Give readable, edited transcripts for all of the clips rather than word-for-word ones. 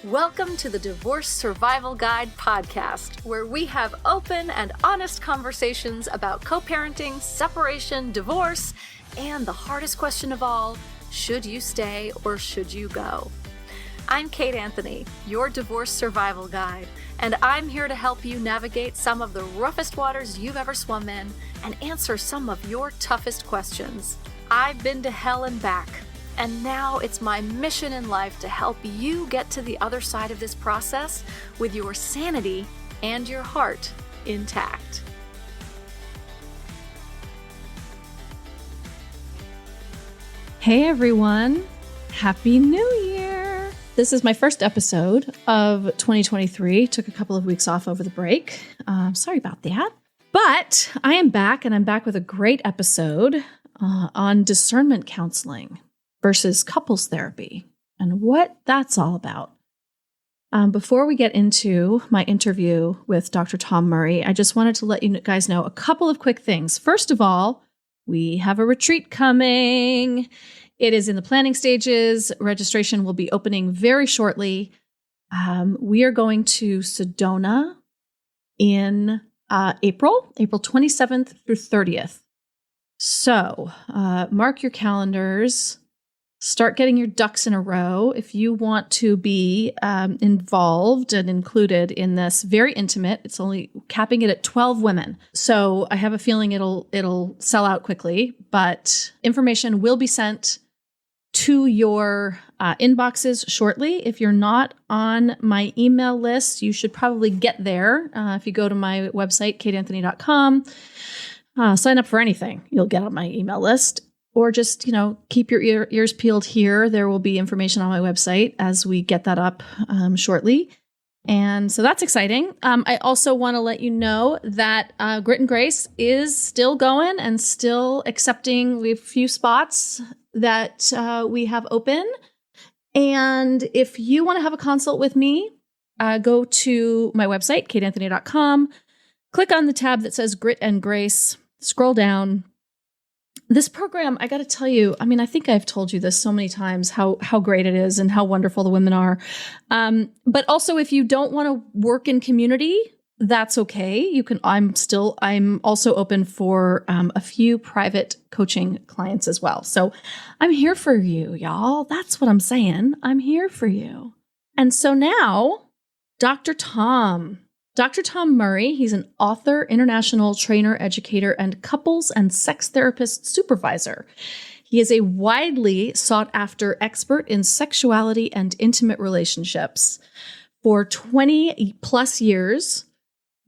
Welcome to the Divorce Survival Guide podcast, where we have open and honest conversations about co-parenting, separation, divorce, and the hardest question of all, should you stay or should you go? I'm Kate Anthony, your divorce survival guide, and I'm here to help you navigate some of the roughest waters you've ever swum in and answer some of your toughest questions. I've been to hell and back, and now it's my mission in life to help you get to the other side of this process with your sanity and your heart intact. Hey everyone, Happy New Year! This is my first episode of 2023. Took a couple of weeks off over the break. Sorry about that. But I am back, and I'm back with a great episode on discernment counseling versus couples therapy and what that's all about. Before we get into my interview with Dr. Tom Murray, I just wanted to let you guys know a couple of quick things. First of all, we have a retreat coming. It is in the planning stages. Registration will be opening very shortly. We are going to Sedona in April 27th through 30th. So mark your calendars. Start getting your ducks in a row if you want to be involved and included in this. Very intimate. It's only capping it at 12 women. So I have a feeling it'll sell out quickly, but information will be sent to your inboxes shortly. If you're not on my email list, you should probably get there. If you go to my website, kateanthony.com, sign up for anything. You'll get on my email list. Or just, keep your ears peeled here. There will be information on my website as we get that up shortly. And so that's exciting. I also want to let you know that Grit and Grace is still going and still accepting. We have a few spots that we have open. And if you want to have a consult with me, go to my website, kateanthony.com, click on the tab that says Grit and Grace, scroll down. This program, I got to tell you, I think I've told you this so many times, how great it is and how wonderful the women are. But also, if you don't want to work in community, that's okay. You can. I'm also open for a few private coaching clients as well. So I'm here for you, y'all. That's what I'm saying. I'm here for you. And so now, Dr. Tom Murray, he's an author, international trainer, educator, and couples and sex therapist supervisor. He is a widely sought after expert in sexuality and intimate relationships. For 20 plus years,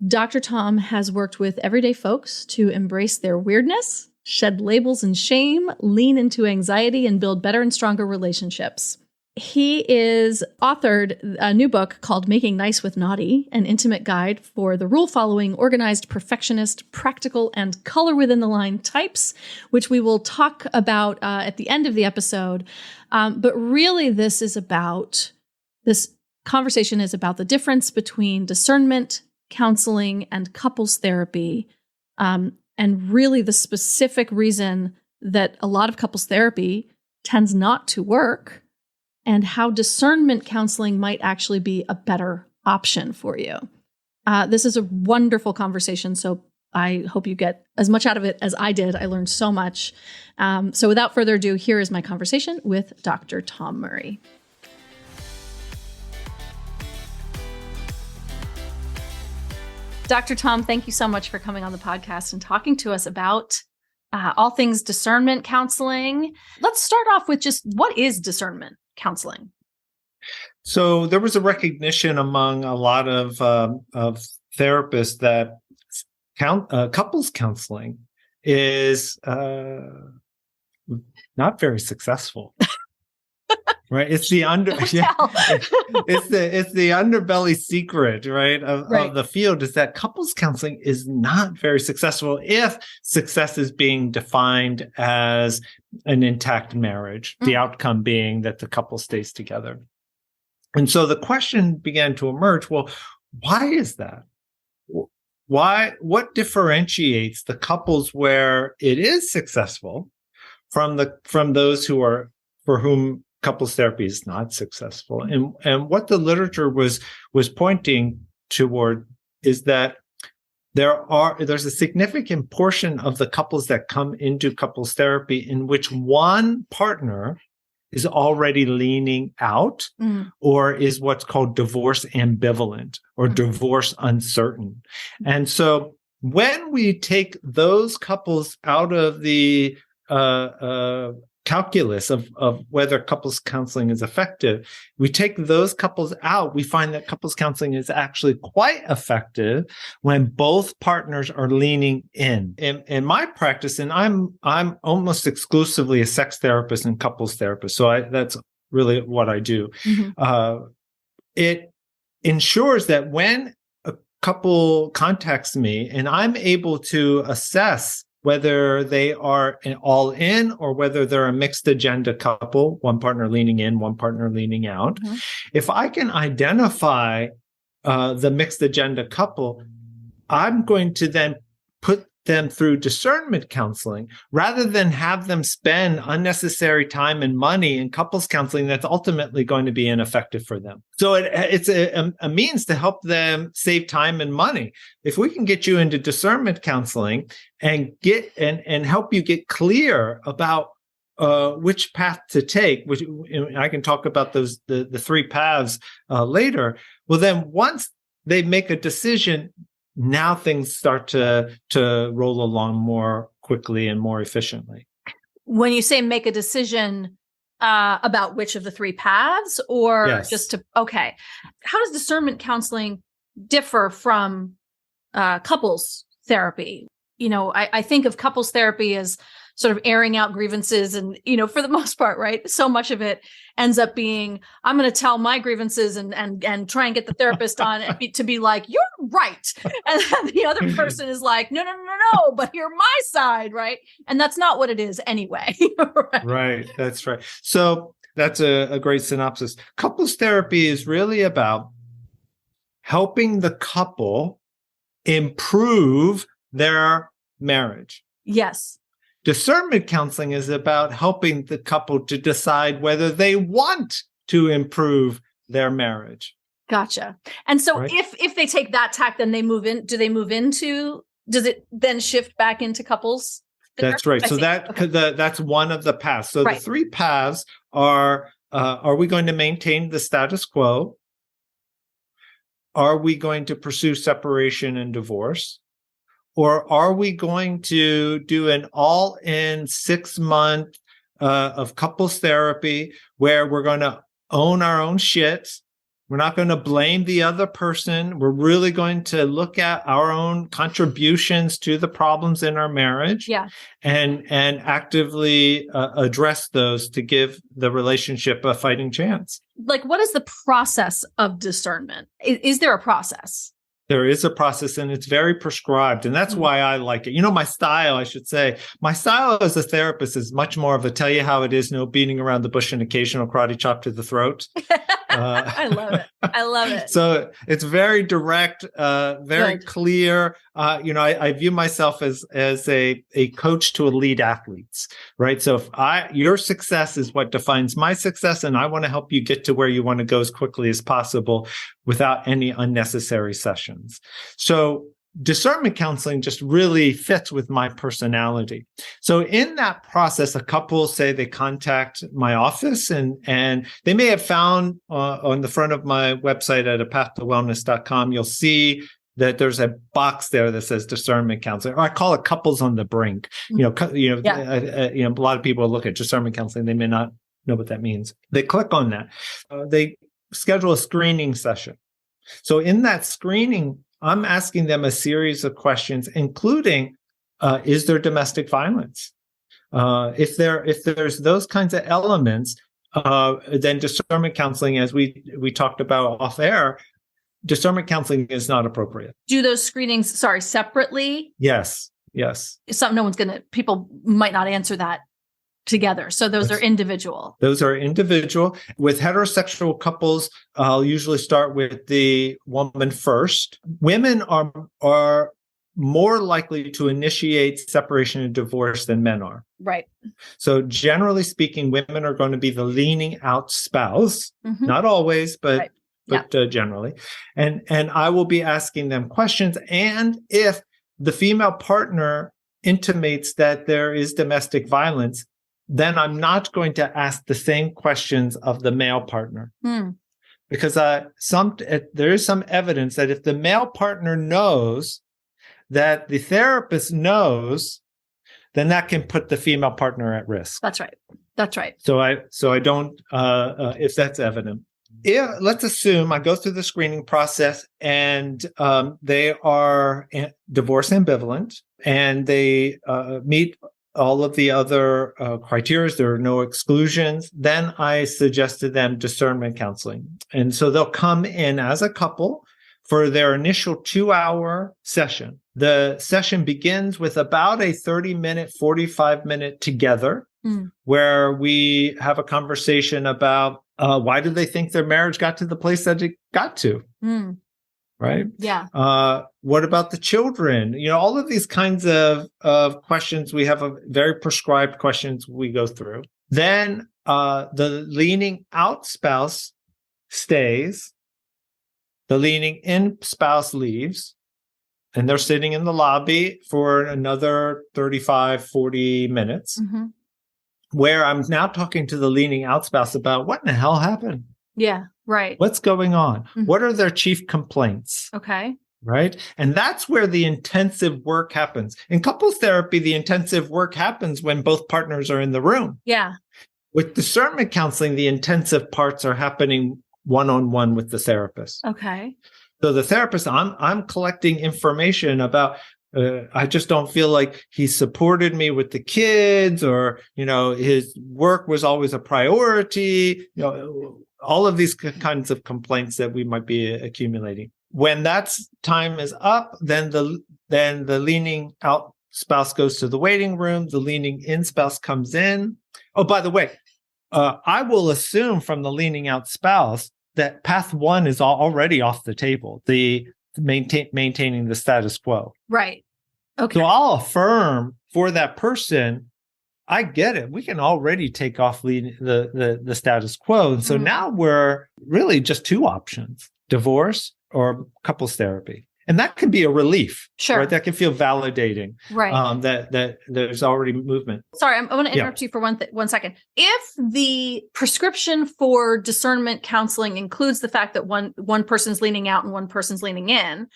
Dr. Tom has worked with everyday folks to embrace their weirdness, shed labels and shame, lean into anxiety, and build better and stronger relationships. He is authored a new book called Making Nice with Naughty, an intimate guide for the rule-following, organized, perfectionist, practical, and color within the line types, which we will talk about at the end of the episode. But really, this conversation is about the difference between discernment, counseling, and couples therapy, and really the specific reason that a lot of couples therapy tends not to work, and how discernment counseling might actually be a better option for you. This is a wonderful conversation, so I hope you get as much out of it as I did. I learned so much. So without further ado, here is my conversation with Dr. Tom Murray. Dr. Tom, thank you so much for coming on the podcast and talking to us about all things discernment counseling. Let's start off with just what is discernment counseling? So there was a recognition among a lot of therapists that couples counseling is not very successful. Right, it's the it's the underbelly secret, right, of the field, is that couples counseling is not very successful if success is being defined as an intact marriage, the outcome being that the couple stays together. And so the question began to emerge, well, why is that? What differentiates the couples where it is successful from those for whom couples therapy is not successful. And what the literature was pointing toward is that there's a significant portion of the couples that come into couples therapy in which one partner is already leaning out or is what's called divorce ambivalent or divorce uncertain. And so when we take those couples out of the calculus of whether couples counseling is effective, we take those couples out, we find that couples counseling is actually quite effective when both partners are leaning in. In my practice, and I'm almost exclusively a sex therapist and couples therapist, so that's really what I do. It ensures that when a couple contacts me and I'm able to assess whether they are all in or whether they're a mixed agenda couple, one partner leaning in, one partner leaning out. If I can identify the mixed agenda couple, I'm going to then put them through discernment counseling rather than have them spend unnecessary time and money in couples counseling that's ultimately going to be ineffective for them. So it's a means to help them save time and money. If we can get you into discernment counseling and get and help you get clear about which path to take, which I can talk about the three paths later. Well, then once they make a decision, now things start to roll along more quickly and more efficiently. When you say make a decision about which of the three paths, or yes. Okay. How does discernment counseling differ from couples therapy? I think of couples therapy as sort of airing out grievances and, for the most part, right? So much of it ends up being, I'm going to tell my grievances and try and get the therapist on to be like, you're right. And then the other person is like, no, but you're my side, right? And that's not what it is anyway. Right. That's right. So that's a great synopsis. Couples therapy is really about helping the couple improve their marriage. Yes. Discernment counseling is about helping the couple to decide whether they want to improve their marriage. Gotcha. And so right? if they take that tack, then does it then shift back into couples? That's right. So that's one of the paths. So the three paths are we going to maintain the status quo? Are we going to pursue separation and divorce? Or are we going to do an all-in 6 month of couples therapy where we're going to own our own shit? We're not going to blame the other person. We're really going to look at our own contributions to the problems in our marriage and actively address those to give the relationship a fighting chance. Like, what is the process of discernment? Is there a process? There is a process and it's very prescribed. And that's why I like it. My style, I should say, my style as a therapist is much more of a tell you how it is, no beating around the bush and occasional karate chop to the throat. I love it. So it's very direct, very clear. I view myself as a coach to elite athletes, right? So your success is what defines my success, and I want to help you get to where you want to go as quickly as possible without any unnecessary sessions. So discernment counseling just really fits with my personality. So in that process, a couple say they contact my office and they may have found on the front of my website at apathtowellness.com, you'll see that there's a box there that says discernment counseling, or I call it couples on the brink. A lot of people look at discernment counseling. They may not know what that means. They click on that. They schedule a screening session. So in that screening, I'm asking them a series of questions, including, is there domestic violence? If there's those kinds of elements, then discernment counseling, as we talked about off air, discernment counseling is not appropriate. Do those screenings, separately? Yes. People might not answer that together. So those are individual. Those are individual. With heterosexual couples, I'll usually start with the woman first. Women are more likely to initiate separation and divorce than men are. Right. So generally speaking, women are going to be the leaning out spouse, not always, but generally. And I will be asking them questions. And if the female partner intimates that there is domestic violence, then I'm not going to ask the same questions of the male partner. Because there is some evidence that if the male partner knows that the therapist knows, then that can put the female partner at risk. That's right. That's right. So I don't, if that's evident. Let's assume I go through the screening process and they are divorce ambivalent and they meet all of the other criteria. There are no exclusions. Then I suggest to them discernment counseling. And so they'll come in as a couple for their initial 2-hour session. The session begins with about a 30-minute, 45-minute together, where we have a conversation about why do they think their marriage got to the place that it got to? Right? Yeah. What about the children? All of these kinds of questions. We have a very prescribed questions we go through. Then the leaning out spouse stays. The leaning in spouse leaves. And they're sitting in the lobby for another 35, 40 minutes, where I'm now talking to the leaning out spouse about what in the hell happened? Yeah, right. What's going on? What are their chief complaints? Okay. Right? And that's where the intensive work happens. In couples therapy, the intensive work happens when both partners are in the room. Yeah. With discernment counseling, the intensive parts are happening one-on-one with the therapist. Okay. So the therapist, I'm collecting information about, I just don't feel like he supported me with the kids, or, his work was always a priority, all of these kinds of complaints that we might be accumulating. When that time is up, then the leaning out spouse goes to the waiting room. The leaning in spouse comes in. Oh, by the way, I will assume from the leaning out spouse that path one is already off the table, the maintaining the status quo. Right. Okay. So I'll affirm for that person, I get it. We can already take off the status quo. And so now we're really just two options, divorce or couples therapy. And that can be a relief. Sure. Right? That can feel validating. Right. That there's already movement. Sorry, I want to interrupt you for one second. If the prescription for discernment counseling includes the fact that one person's leaning out and one person's leaning in,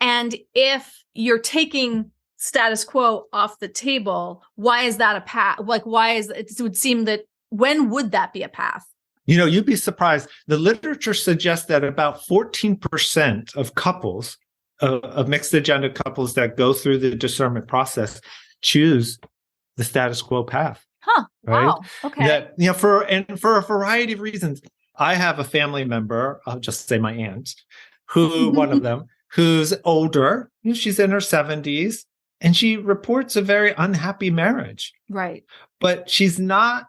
and if you're taking status quo off the table, why is that a path? Like, it would seem that when would that be a path? You'd be surprised. The literature suggests that about 14% of couples, of mixed agenda couples that go through the discernment process, choose the status quo path. Huh. Right? Wow. Okay. That, for a variety of reasons. I have a family member, I'll just say my aunt, one of them, who's older. She's in her 70s, and she reports a very unhappy marriage. Right. But she's not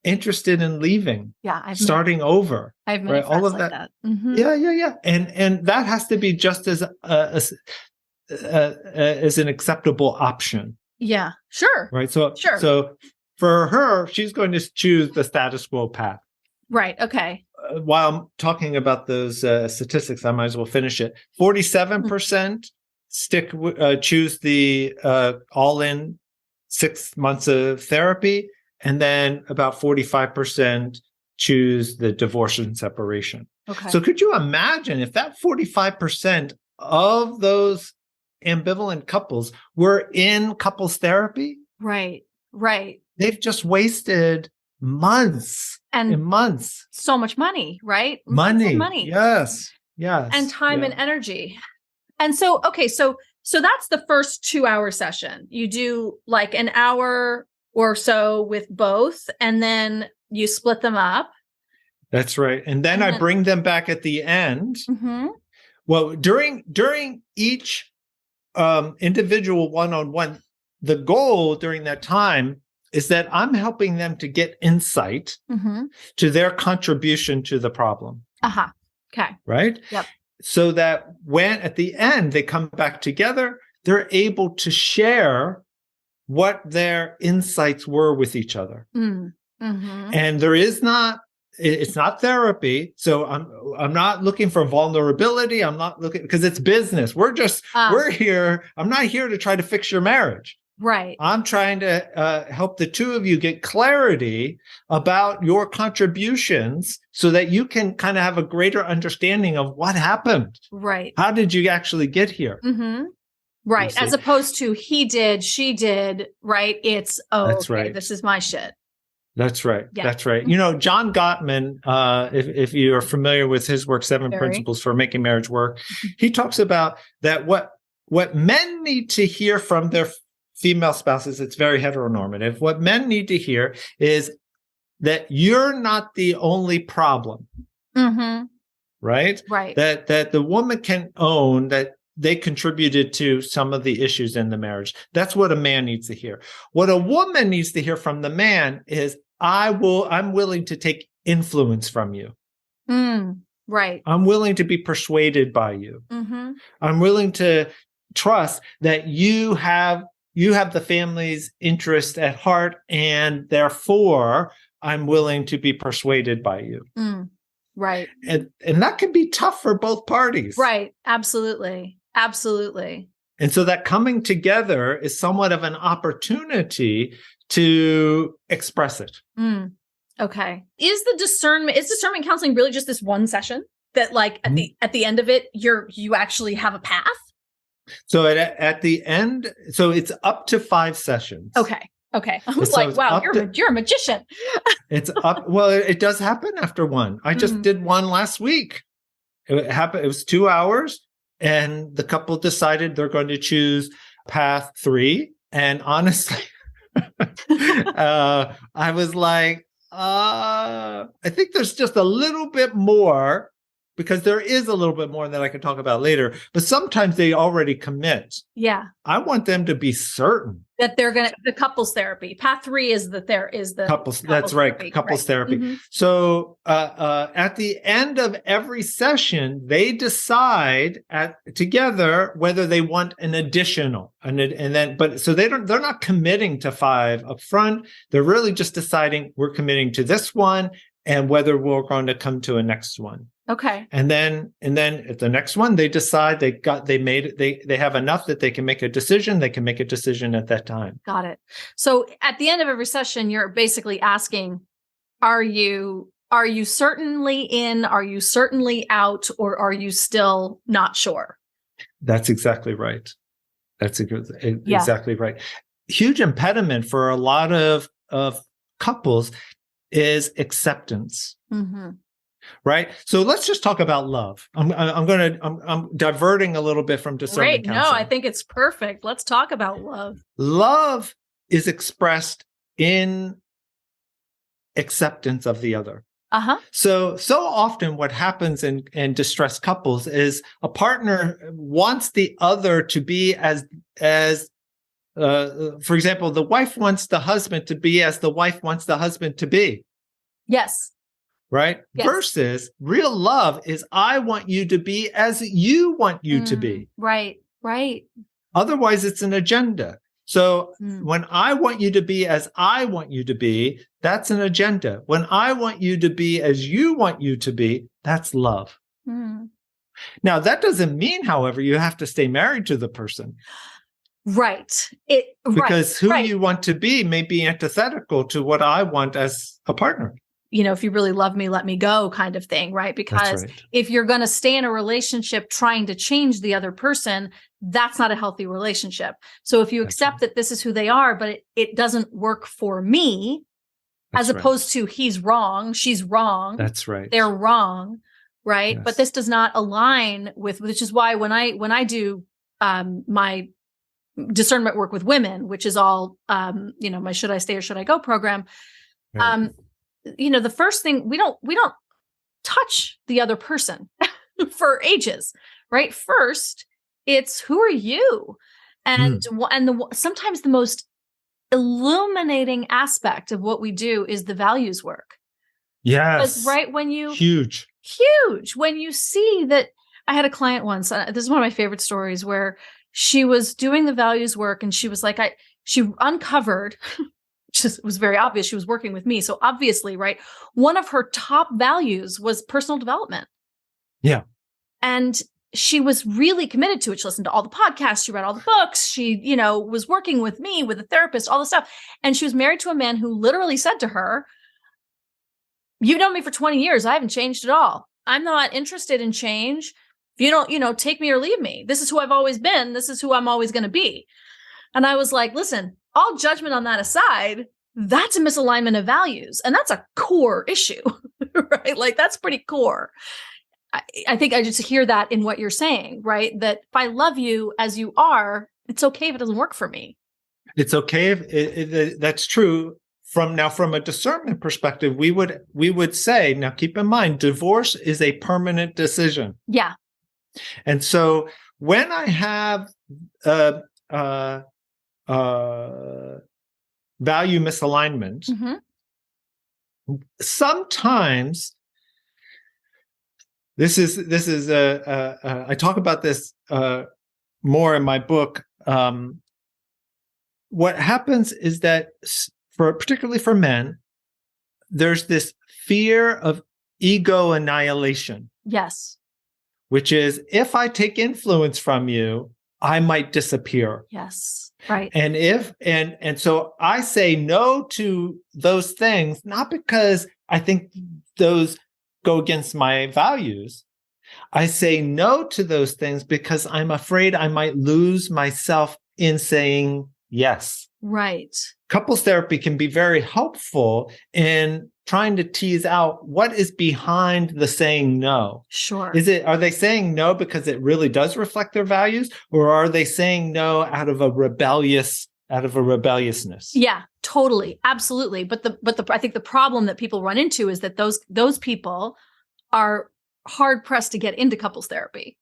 interested in leaving. Yeah. Starting over. I have many friends like that. Mm-hmm. Yeah. And that has to be just as an acceptable option. Yeah. Sure. Right. So sure. So for her, she's going to choose the status quo path. Right. Okay. While I'm talking about those statistics, I might as well finish it. 47% choose the all-in 6 months of therapy. And then about 45% choose the divorce and separation. Okay. So could you imagine if that 45% of those ambivalent couples were in couples therapy? Right. Right. They've just wasted months and months. So much money, right? Money. Yes. And time and energy. And so, okay, so that's the first 2-hour session. You do like an hour or so with both, and then you split them up. That's right. And then I bring them back at the end. Mm-hmm. Well, during each individual one-on-one, the goal during that time is that I'm helping them to get insight to their contribution to the problem. Okay. Right? Yep. So that when at the end they come back together, they're able to share what their insights were with each other. Mm-hmm. And it's not therapy. So I'm not looking for vulnerability. I'm not looking, because it's business. We're here. I'm not here to try to fix your marriage. Right. I'm trying to help the two of you get clarity about your contributions so that you can kind of have a greater understanding of what happened. Right. How did you actually get here? Mm-hmm. Right. As opposed to he did, she did, right? It's, That's right. This is my shit. That's right. Yeah. That's right. You know, John Gottman, if you are familiar with his work, Seven Principles for Making Marriage Work, he talks about that what men need to hear from their female spouses, it's very heteronormative. What men need to hear is that you're not the only problem. Mm-hmm. Right? Right. That the woman can own that they contributed to some of the issues in the marriage. That's what a man needs to hear. What a woman needs to hear from the man is, I'm willing to take influence from you. Right. I'm willing to be persuaded by you. Mm-hmm. I'm willing to trust that you have the family's interest at heart, and therefore I'm willing to be persuaded by you. Right. And that can be tough for both parties. Right. Absolutely. Absolutely. And so that coming together is somewhat of an opportunity to express it. Okay. Is discernment counseling really just this one session that, like, at the end of it, you actually have a path? So at the end, so it's up to 5 sessions. Okay. I was like, wow, you're a magician. It's up. Well, it does happen after one. I just did one last week. It happened. It was 2 hours, and the couple decided they're going to choose path 3. And honestly, I was like, I think there's just a little bit more, because there is a little bit more that I can talk about later. But sometimes they already commit. Yeah. I want them to be certain that they're going to, the couples therapy. Path 3 is the couples. That's right. Therapy. Couples therapy. Mm-hmm. So at the end of every session, they decide together whether they want an additional, so they're not committing to 5 up front. They're really just deciding, we're committing to this one, and whether we're going to come to a next one. Okay. And then at the next one, they decide they have enough that they can make a decision. They can make a decision at that time. Got it. So at the end of every session, you're basically asking, are you certainly in? Are you certainly out? Or are you not sure? That's exactly right. Exactly right. Huge impediment for a lot of couples is acceptance. Mm-hmm. Right. So let's just talk about love. I'm diverting a little bit from discernment counseling. No, I think it's perfect. Let's talk about love. Love is expressed in acceptance of the other. So often what happens in distressed couples is a partner wants the other to be as for example, the wife wants the husband to be as the wife wants the husband to be. Yes. Right? Yes. Versus real love is, I want you to be as you want you to be. Right. Otherwise, it's an agenda. So when I want you to be as I want you to be, that's an agenda. When I want you to be as you want you to be, that's love. Now, that doesn't mean, however, you have to stay married to the person. Right. Because who you want to be may be antithetical to what I want as a partner. If you really love me, let me go kind of thing, right? Because if you're going to stay in a relationship trying to change the other person, that's not a healthy relationship. So if you accept that this is who they are, but it doesn't work for me, as opposed to he's wrong, she's wrong. That's right. They're wrong, right? Yes. But this does not align with, which is why when I do my discernment work with women, which is all, my Should I Stay or Should I Go program, the first thing, we don't touch the other person for ages, right? First, it's, who are you? And sometimes the most illuminating aspect of what we do is the values work. Yes. Because, right, when you huge, when you see that. I had a client once, this is one of my favorite stories, where she was doing the values work, and she was like, she uncovered, just was very obvious. She was working with me. So obviously, right, one of her top values was personal development. Yeah. And she was really committed to it. She listened to all the podcasts. She read all the books. She, was working with me, with a therapist, all this stuff. And she was married to a man who literally said to her, "You've known me for 20 years. I haven't changed at all. I'm not interested in change. If you don't, take me or leave me. This is who I've always been. This is who I'm always going to be." And I was like, listen, all judgment on that aside, that's a misalignment of values. And that's a core issue, right? Like, that's pretty core. I think I just hear that in what you're saying, right? That if I love you as you are, it's okay if it doesn't work for me. It's okay if that's true. From a discernment perspective, we would say, now keep in mind, divorce is a permanent decision. Yeah. And so when I have value misalignment, sometimes this is I talk about this more in my book. What happens is that particularly for men, there's this fear of ego annihilation. Yes. Which is, if I take influence from you, I might disappear. Yes. Right. And so I say no to those things, not because I think those go against my values. I say no to those things because I'm afraid I might lose myself in saying yes. Right. Couples therapy can be very helpful in trying to tease out what is behind the saying no. Sure. Are they saying no because it really does reflect their values, or are they saying no out of a rebelliousness? Yeah, totally. Absolutely. But I think the problem that people run into is that those people are hard pressed to get into couples therapy.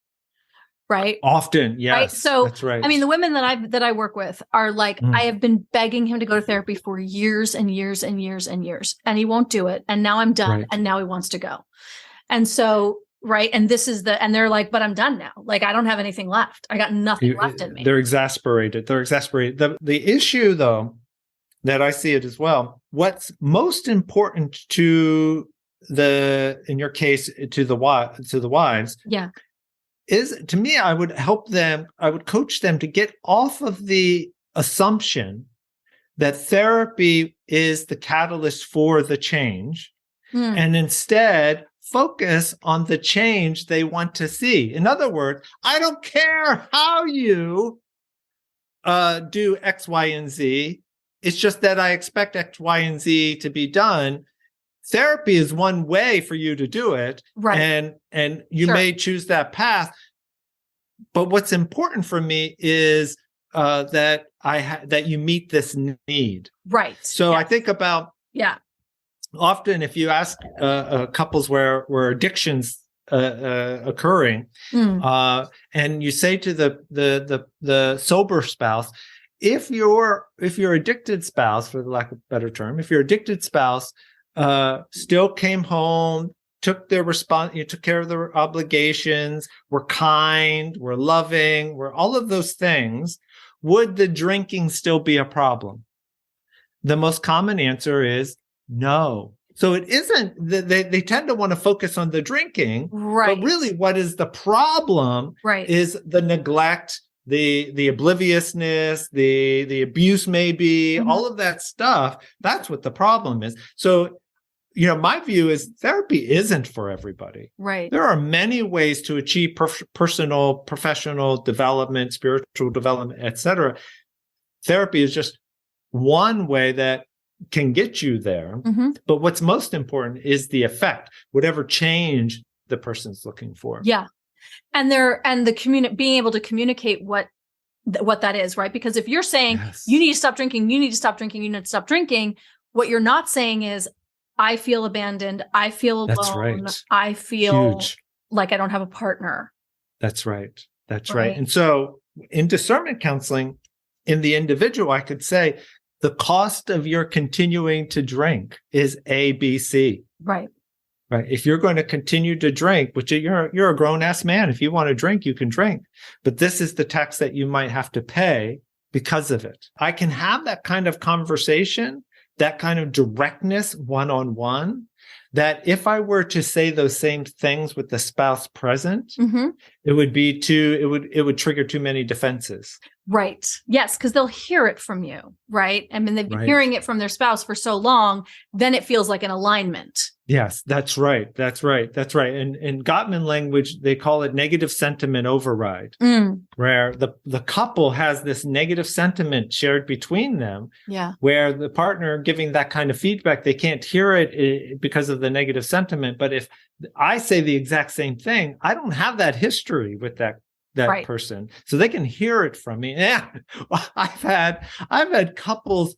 Right. Often. Yes. Right. So that's right. I mean, the women that I work with are like, I have been begging him to go to therapy for years and years and years and years, and he won't do it. And now I'm done. Right. And now he wants to go. And so, right. And and they're like, but I'm done now. Like, I don't have anything left. I got nothing left in me. They're exasperated. The issue, though, that I see it as well, what's most important in your case, to the wives. Yeah. Is, to me, I would coach them to get off of the assumption that therapy is the catalyst for the change, and instead focus on the change they want to see. In other words, I don't care how you do X, Y, and Z. It's just that I expect X, Y, and Z to be done. Therapy is one way for you to do it, right? And you may choose that path. But what's important for me is that you meet this need, right? So I think about often if you ask couples where addictions occurring, and you say to the sober spouse, if your addicted spouse, for the lack of a better term, if your addicted spouse still came home, took care of their obligations, were kind, were loving, were all of those things, would the drinking still be a problem? The most common answer is no. So it isn't, they tend to want to focus on the drinking, right? But really what is the problem, right, is the neglect, the obliviousness, the abuse, maybe, all of that stuff. That's what the problem is. So, my view is therapy isn't for everybody. Right. There are many ways to achieve personal, professional development, spiritual development, etc. Therapy is just one way that can get you there. But what's most important is the effect, whatever change the person's looking for. Yeah. And being able to communicate what that is, right? Because if you're saying you need to stop drinking, you need to stop drinking, you need to stop drinking, what you're not saying is, I feel abandoned, I feel alone, that's right. I feel like I don't have a partner. That's right. That's right. And so in discernment counseling, in the individual, I could say the cost of your continuing to drink is A, B, C. Right. right? If you're going to continue to drink, which you're a grown-ass man, if you want to drink, you can drink. But this is the tax that you might have to pay because of it. I can have that kind of conversation, that kind of directness one-on-one, that if I were to say those same things with the spouse present, it would trigger too many defenses. Right. Yes, because they'll hear it from you, right? I mean, they've been hearing it from their spouse for so long, then it feels like an alignment. Yes, that's right. That's right. That's right. And in Gottman language, they call it negative sentiment override, where the couple has this negative sentiment shared between them, where the partner giving that kind of feedback, they can't hear it because of the negative sentiment. But if I say the exact same thing, I don't have that history with that person, so they can hear it from me. Yeah, I've had couples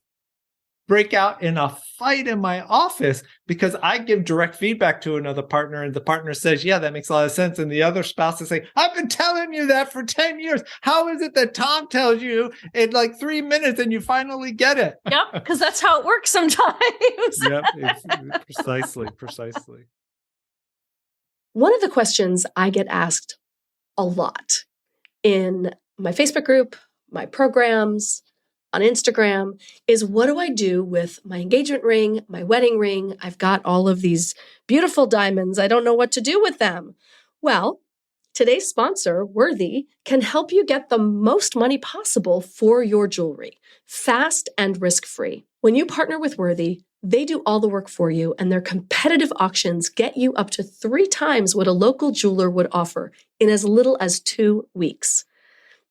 break out in a fight in my office because I give direct feedback to another partner, and the partner says, "Yeah, that makes a lot of sense," and the other spouse is saying, "I've been telling you that for 10 years. How is it that Tom tells you in like 3 minutes and you finally get it?" Yep, because that's how it works sometimes. Yep, precisely. One of the questions I get asked a lot in my Facebook group, my programs, on Instagram, is what do I do with my engagement ring, my wedding ring? I've got all of these beautiful diamonds. I don't know what to do with them. Well, today's sponsor, Worthy, can help you get the most money possible for your jewelry, fast and risk-free. When you partner with Worthy, they do all the work for you, and their competitive auctions get you up to 3 times what a local jeweler would offer in as little as 2 weeks.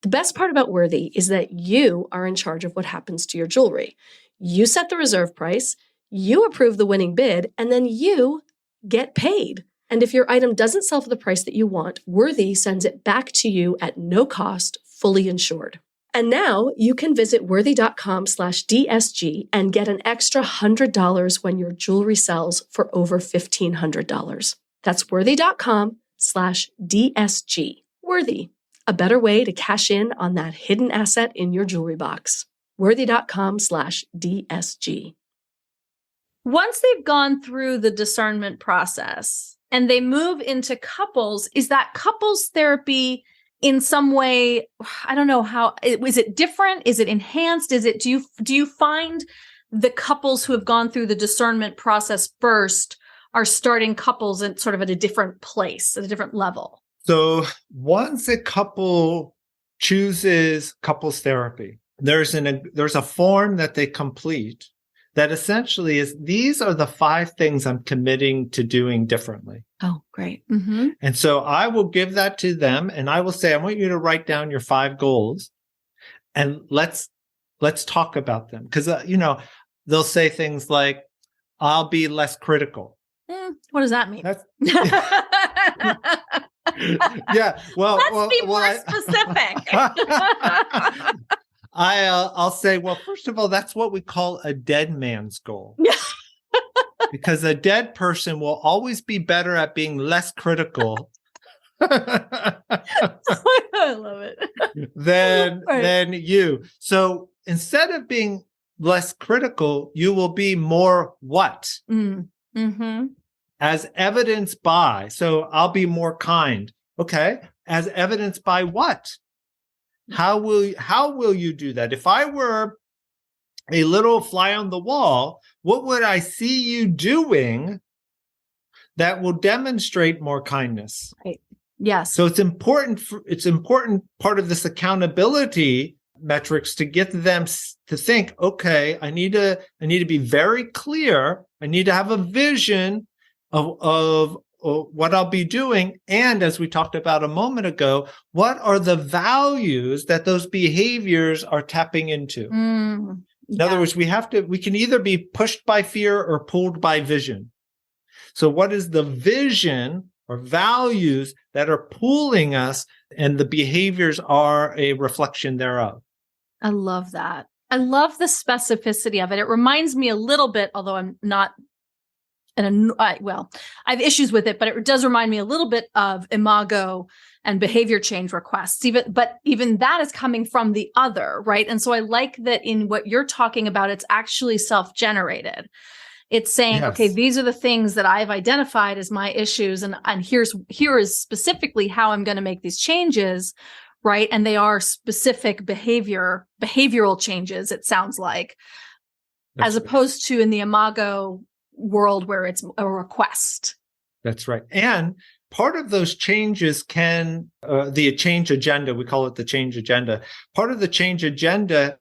The best part about Worthy is that you are in charge of what happens to your jewelry. You set the reserve price, you approve the winning bid, and then you get paid. And if your item doesn't sell for the price that you want, Worthy sends it back to you at no cost, fully insured. And now you can visit worthy.com/DSG and get an extra $100 when your jewelry sells for over $1,500. That's worthy.com/DSG. Worthy, a better way to cash in on that hidden asset in your jewelry box. Worthy.com/DSG. Once they've gone through the discernment process and they move into couples, is that couples therapy in some way? I don't know how. Is it different? Is it enhanced? Do you find the couples who have gone through the discernment process first are starting couples at sort of at a different place, at a different level? So once a couple chooses couples therapy, there's a form that they complete that essentially is, these are the 5 things I'm committing to doing differently. Oh, great. And so I will give that to them, and I will say, I want you to write down your 5 goals, and let's talk about them. Because, they'll say things like, I'll be less critical. What does that mean? Yeah, let's be more specific. I'll say, well, first of all, that's what we call a dead man's goal. Because a dead person will always be better at being less critical I love it. than you. So instead of being less critical, you will be more what? As evidenced by, so I'll be more kind. Okay. As evidenced by what? How will you do that? If I were a little fly on the wall, what would I see you doing that will demonstrate more kindness? Right. Yes. So it's important part of this accountability metrics to get them to think, okay, I need to be very clear. I need to have a vision of what I'll be doing. And as we talked about a moment ago, what are the values that those behaviors are tapping into? In other words, we can either be pushed by fear or pulled by vision. So what is the vision or values that are pulling us, and the behaviors are a reflection thereof? I love that. I love the specificity of it. It reminds me a little bit, although I'm not I have issues with it, but it does remind me a little bit of imago and behavior change requests. Even that is coming from the other, right? And so I like that in what you're talking about, it's actually self-generated. It's saying, Yes. okay, these are the things that I've identified as my issues, and here is specifically how I'm going to make these changes, right? And they are specific behavioral changes, it sounds like, That's as right. opposed to in the Imago world where it's a request. That's right. And part of those changes can, the change agenda, we call it the change agenda. Part of the change agenda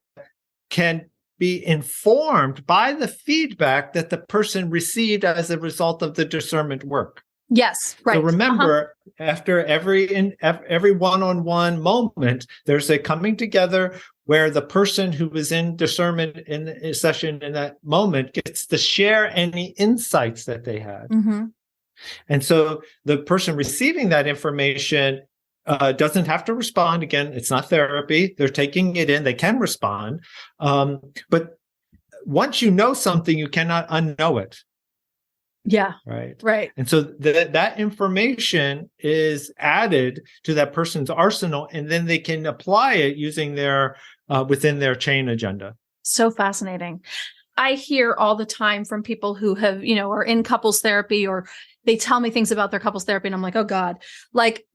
can be informed by the feedback that the person received as a result of the discernment work. Yes, right. So remember, after every one-on-one moment, there's a coming together where the person who was in discernment in a session in that moment gets to share any insights that they had. Mm-hmm. And so the person receiving that information doesn't have to respond. Again, it's not therapy. They're taking it in. They can respond. But once you know something, you cannot unknow it. Yeah. Right. And so that information is added to that person's arsenal, and then they can apply it using their within their chain agenda. So fascinating. I hear all the time from people who have, are in couples therapy, or they tell me things about their couples therapy, and I'm like, oh God.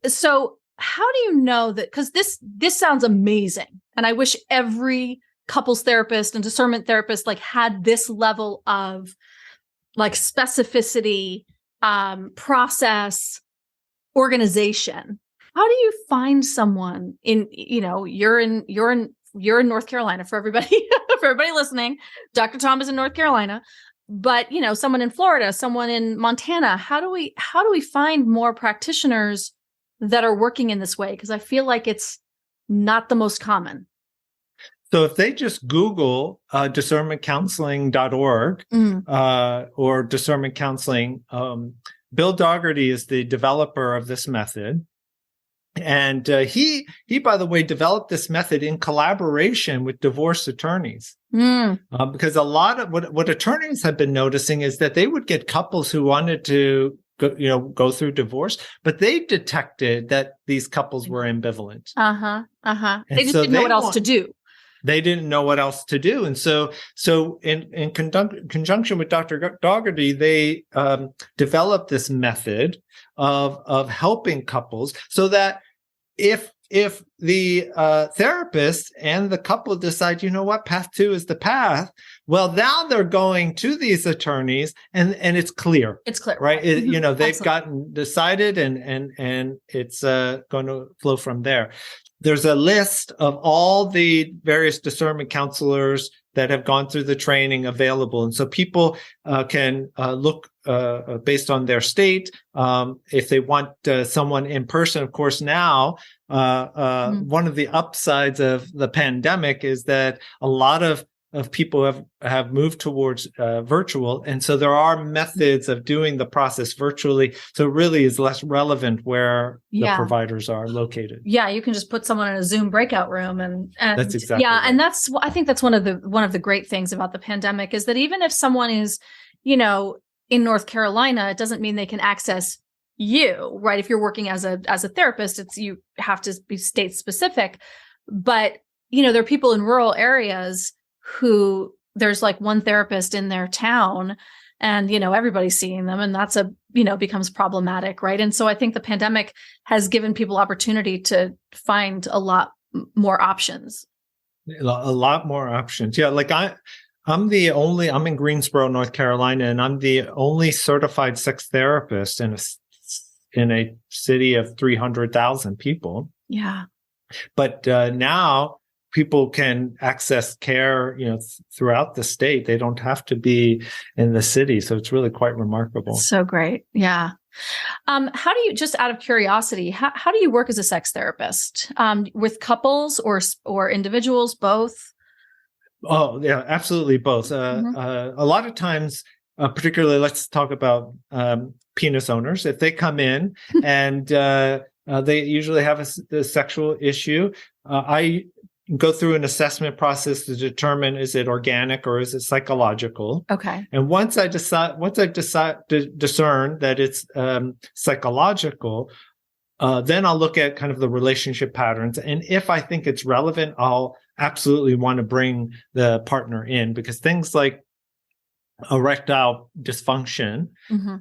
So how do you know that? Because this sounds amazing. And I wish every couples therapist and discernment therapist had this level of specificity, process, organization. How do you find someone you're in North Carolina, for everybody, for everybody listening, Dr. Tom is in North Carolina, but someone in Florida, someone in Montana, how do we find more practitioners that are working in this way? Because I feel like it's not the most common. So if they just Google discernmentcounseling.org or discernment counseling, Bill Dougherty is the developer of this method. And he, by the way, developed this method in collaboration with divorce attorneys. Because a lot of what attorneys have been noticing is that they would get couples who wanted to go through divorce, but they detected that these couples were ambivalent. They just didn't know what else to do. They didn't know what else to do. And so in conjunction with Dr. Dougherty, they developed this method of helping couples so that if the therapist and the couple decide, path 2 is the path, well, now they're going to these attorneys and it's clear. It's clear. Right? They've Absolutely. gotten decided and it's going to flow from there. There's a list of all the various discernment counselors that have gone through the training available. And so people can look based on their state. If they want someone in person, of course, now, one of the upsides of the pandemic is that a lot of people have moved towards virtual. And so there are methods of doing the process virtually. So it really is less relevant where the providers are located. Yeah, you can just put someone in a Zoom breakout room and that's exactly right. And I think that's one of the great things about the pandemic is that even if someone is, in North Carolina, it doesn't mean they can access you, right? If you're working as a therapist, you have to be state specific. But, there are people in rural areas who there's one therapist in their town and, everybody's seeing them, and that's becomes problematic. Right. And so I think the pandemic has given people opportunity to find a lot more options. A lot more options. Yeah. I'm in Greensboro, North Carolina, and I'm the only certified sex therapist in a city of 300,000 people. Yeah. But now people can access care, throughout the state. They don't have to be in the city. So it's really quite remarkable. So great. Yeah. How do you, just out of curiosity, how do you work as a sex therapist? With couples or individuals, both? Oh, yeah, absolutely both. A lot of times, particularly, let's talk about penis owners. If they come in and they usually have a sexual issue, I go through an assessment process to determine, is it organic or is it psychological? Okay. And once I decide to discern that it's psychological, then I'll look at kind of the relationship patterns. And if I think it's relevant, I'll absolutely want to bring the partner in, because things like erectile dysfunction,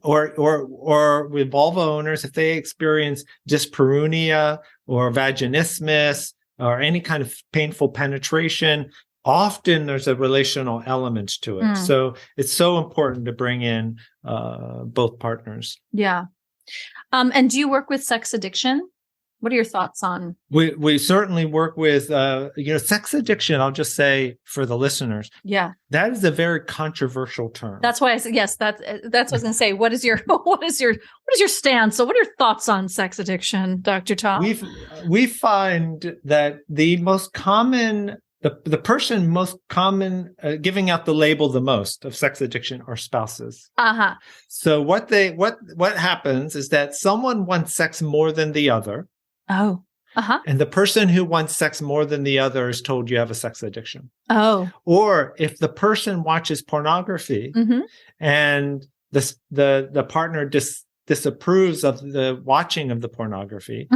or with vulva owners, if they experience dyspareunia or vaginismus or any kind of painful penetration, often there's a relational element to it. So it's so important to bring in both partners. Yeah. And do you work with sex addiction? What are your thoughts on? We certainly work with, sex addiction. I'll just say for the listeners, that is a very controversial term. That's why I said yes. That's what I was going to say. What is your stance? So, what are your thoughts on sex addiction, Dr. Tom? We find that the most common, the person most common giving out the label the most of sex addiction are spouses. So what happens is that someone wants sex more than the other. Oh. And the person who wants sex more than the other is told you have a sex addiction. Oh. Or if the person watches pornography and the partner disapproves of the watching of the pornography,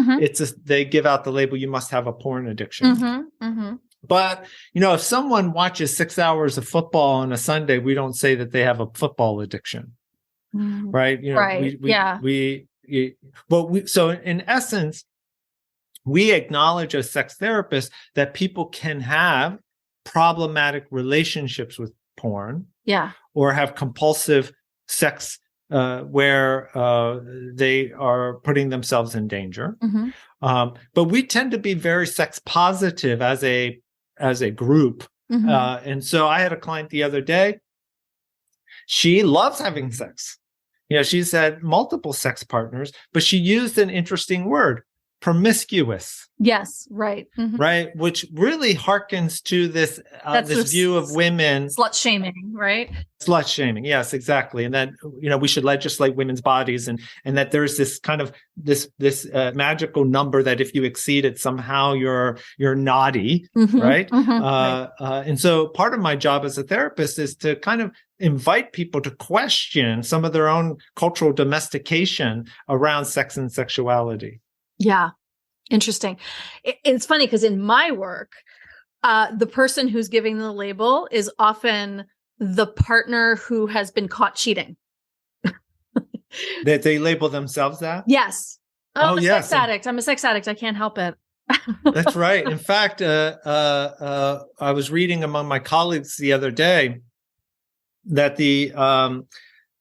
they give out the label, you must have a porn addiction. But, if someone watches 6 hours of football on a Sunday, we don't say that they have a football addiction. Right? So in essence, we acknowledge as sex therapists that people can have problematic relationships with porn, or have compulsive sex where they are putting themselves in danger. But we tend to be very sex positive as a group. And so I had a client the other day. She loves having sex. She's had multiple sex partners, but she used an interesting word. Promiscuous. Yes, right. Right, which really harkens to this view of women. Slut shaming, right? Slut shaming, yes, exactly. And that, we should legislate women's bodies, and that there's this kind of this magical number that if you exceed it, somehow you're naughty, right? And so part of my job as a therapist is to kind of invite people to question some of their own cultural domestication around sex and sexuality. Yeah. Interesting. It's funny because in my work, the person who's giving the label is often the partner who has been caught cheating. That they label themselves that? Yes. I'm a yes. sex addict. I'm a sex addict. I can't help it. That's right. In fact, I was reading among my colleagues the other day that the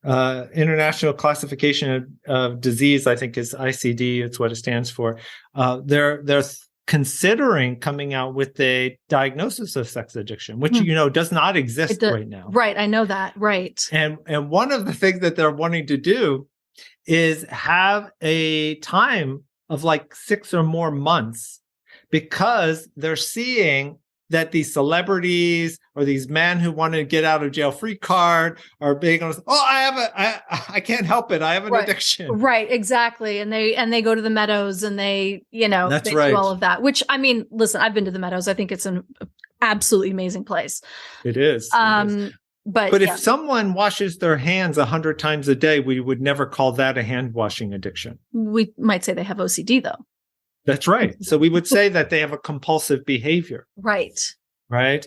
International Classification of Disease, I think is ICD, it's what it stands for. They're considering coming out with a diagnosis of sex addiction, which, does not exist right now. Right. I know that. Right. And one of the things that they're wanting to do is have a time of like 6 or more months, because they're seeing that these celebrities or these men who want to get out of jail free card are being honest. I can't help it. I have an addiction. Right. Exactly. And they go to the Meadows and they That's they right. do all of that, which, I mean, listen, I've been to the Meadows. I think it's an absolutely amazing place. It is. But if someone washes their hands 100 times a day, we would never call that a hand washing addiction. We might say they have OCD though. That's right. So we would say that they have a compulsive behavior. Right. Right.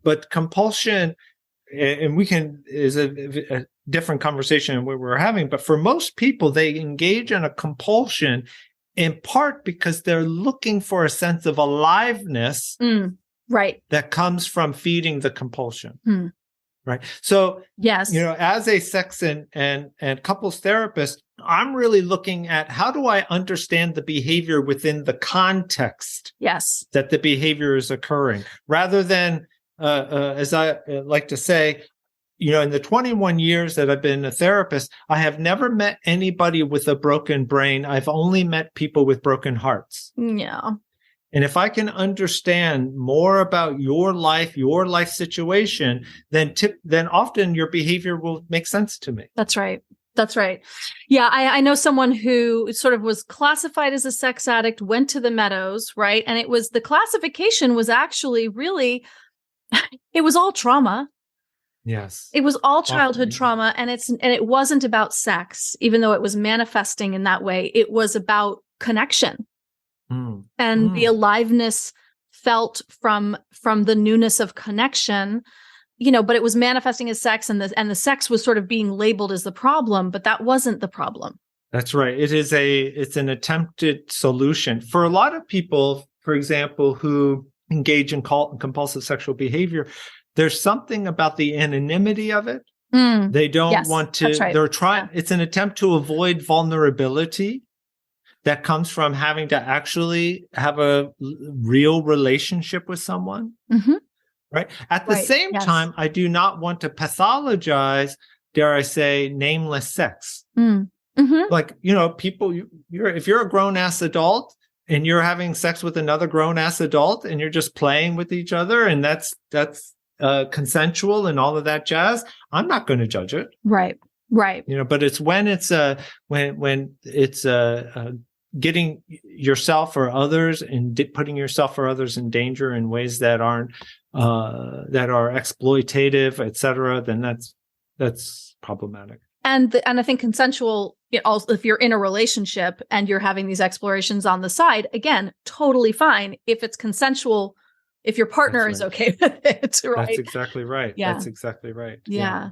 But compulsion, and is a different conversation what we're having. But for most people, they engage in a compulsion in part because they're looking for a sense of aliveness. Right. That comes from feeding the compulsion. Right. So, yes, as a sex and couples therapist, I'm really looking at how do I understand the behavior within the context that the behavior is occurring, rather than, as I like to say, in the 21 years that I've been a therapist, I have never met anybody with a broken brain. I've only met people with broken hearts. Yeah. And if I can understand more about your life situation, then often your behavior will make sense to me. That's right. Yeah, I know someone who sort of was classified as a sex addict, went to the Meadows, right? And the classification was actually really, it was all trauma. Yes. It was all childhood trauma, and it wasn't about sex, even though it was manifesting in that way. It was about connection. And the aliveness felt from the newness of connection but it was manifesting as sex, and the sex was sort of being labeled as the problem, but that wasn't the problem. That's right. It's an attempted solution. For a lot of people, for example, who engage in compulsive sexual behavior, there's something about the anonymity of it. They don't want to, right. They're trying, it's an attempt to avoid vulnerability that comes from having to actually have a real relationship with someone. Right. At the same time, I do not want to pathologize, dare I say, nameless sex. Like, people, if you're a grown ass adult and you're having sex with another grown ass adult and you're just playing with each other, and that's consensual and all of that jazz, I'm not going to judge it. Right. But it's when it's getting yourself or others and putting yourself or others in danger in ways that aren't that are exploitative, etc., then that's problematic. And I think consensual, also, if you're in a relationship and you're having these explorations on the side, again, totally fine. If it's consensual, if your partner is okay with it, right? That's exactly right. Yeah. That's exactly right. Yeah.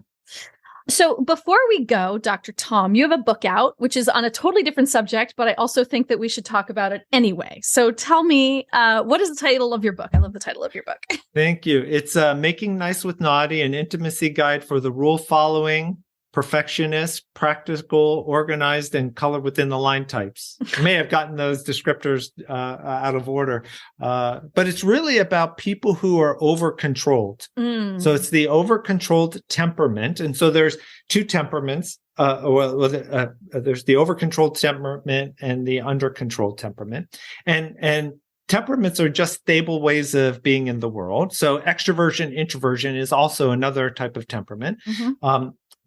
So before we go, Dr. Tom, you have a book out, which is on a totally different subject, but I also think that we should talk about it anyway. So tell me, what is the title of your book? I love the title of your book. Thank you. It's Making Nice with Naughty, an intimacy guide for the rule-following, perfectionist, practical, organized, and color within the line types. I may have gotten those descriptors out of order, but it's really about people who are over-controlled. So it's the over-controlled temperament. And so there's two temperaments. There's the over-controlled temperament and the under-controlled temperament. And temperaments are just stable ways of being in the world. So extroversion, introversion is also another type of temperament.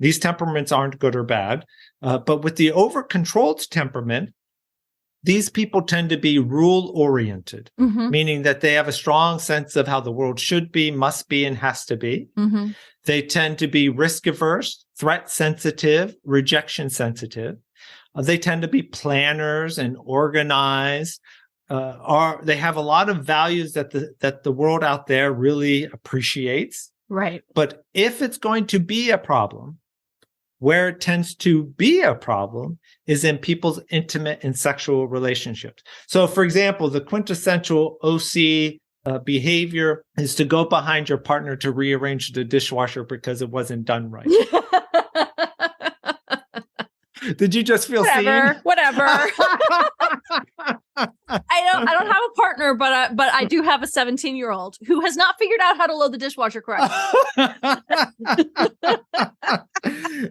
These temperaments aren't good or bad. But with the over-controlled temperament, these people tend to be rule-oriented, meaning that they have a strong sense of how the world should be, must be, and has to be. They tend to be risk-averse, threat-sensitive, rejection-sensitive. They tend to be planners and organized. They have a lot of values that the world out there really appreciates. Right. But if it's going to be a problem, where it tends to be a problem is in people's intimate and sexual relationships. So, for example, the quintessential OC behavior is to go behind your partner to rearrange the dishwasher because it wasn't done right. Did you just feel seen? Whatever. I don't have a partner, but I do have a 17-year-old who has not figured out how to load the dishwasher correctly.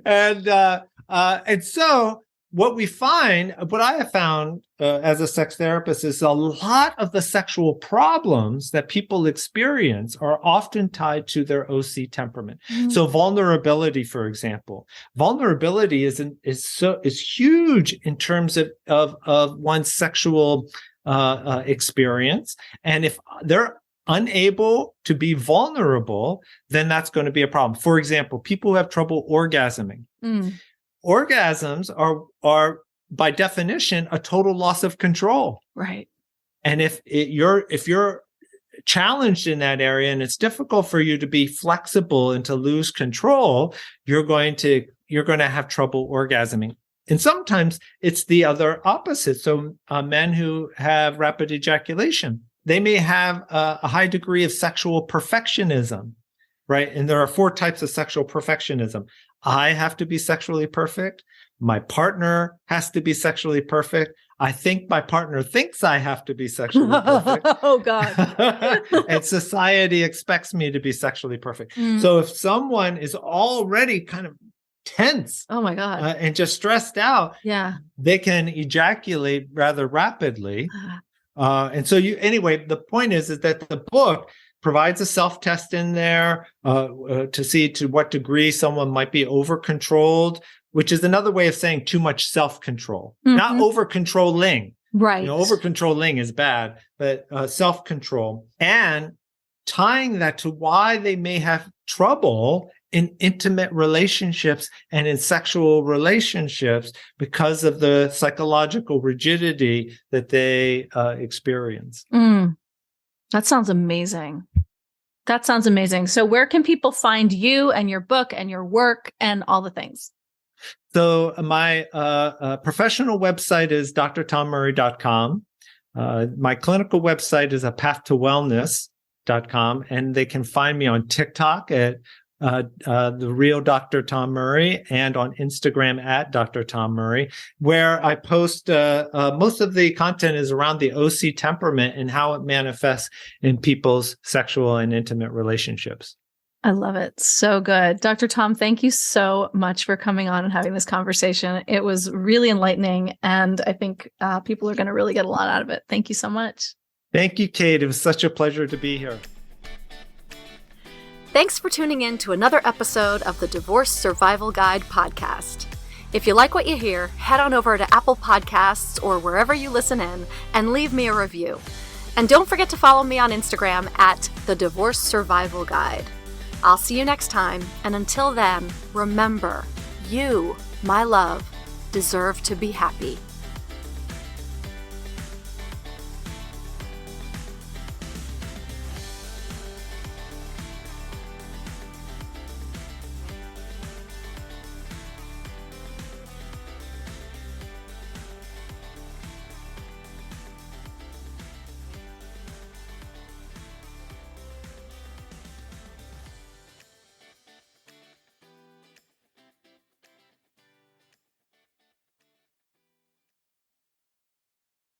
And so what I have found as a sex therapist is a lot of the sexual problems that people experience are often tied to their OC temperament. So vulnerability, for example, vulnerability is huge in terms of one's sexual experience. And if they're unable to be vulnerable, then that's going to be a problem. For example, people who have trouble orgasming. Orgasms are by definition a total loss of control. Right. And if you're challenged in that area and it's difficult for you to be flexible and to lose control, you're going to have trouble orgasming. And sometimes it's the other opposite. So men who have rapid ejaculation, they may have a high degree of sexual perfectionism, right? And there are 4 types of sexual perfectionism. I have to be sexually perfect. My partner has to be sexually perfect. I think my partner thinks I have to be sexually perfect. Oh, God. And society expects me to be sexually perfect. So if someone is already kind of tense, oh my God, and just stressed out, they can ejaculate rather rapidly. And so anyway, the point is that the book provides a self-test in there to see to what degree someone might be over-controlled, which is another way of saying too much self-control, not over-controlling. Right. Over-controlling is bad, but self-control. And tying that to why they may have trouble in intimate relationships and in sexual relationships because of the psychological rigidity that they experience. That sounds amazing. That sounds amazing. So where can people find you and your book and your work and all the things? So my professional website is drtommurray.com. My clinical website is apathtowellness.com, and they can find me on TikTok at the real Dr. Tom Murray, and on Instagram at Dr. Tom Murray, where I post most of the content is around the OC temperament and how it manifests in people's sexual and intimate relationships. I love it. So good. Dr. Tom, thank you so much for coming on and having this conversation. It was really enlightening, and I think people are going to really get a lot out of it. Thank you so much. Thank you, Kate. It was such a pleasure to be here. Thanks for tuning in to another episode of the Divorce Survival Guide podcast. If you like what you hear, head on over to Apple Podcasts or wherever you listen in and leave me a review. And don't forget to follow me on Instagram at the Divorce Survival Guide. I'll see you next time, and until then, remember, you, my love, deserve to be happy.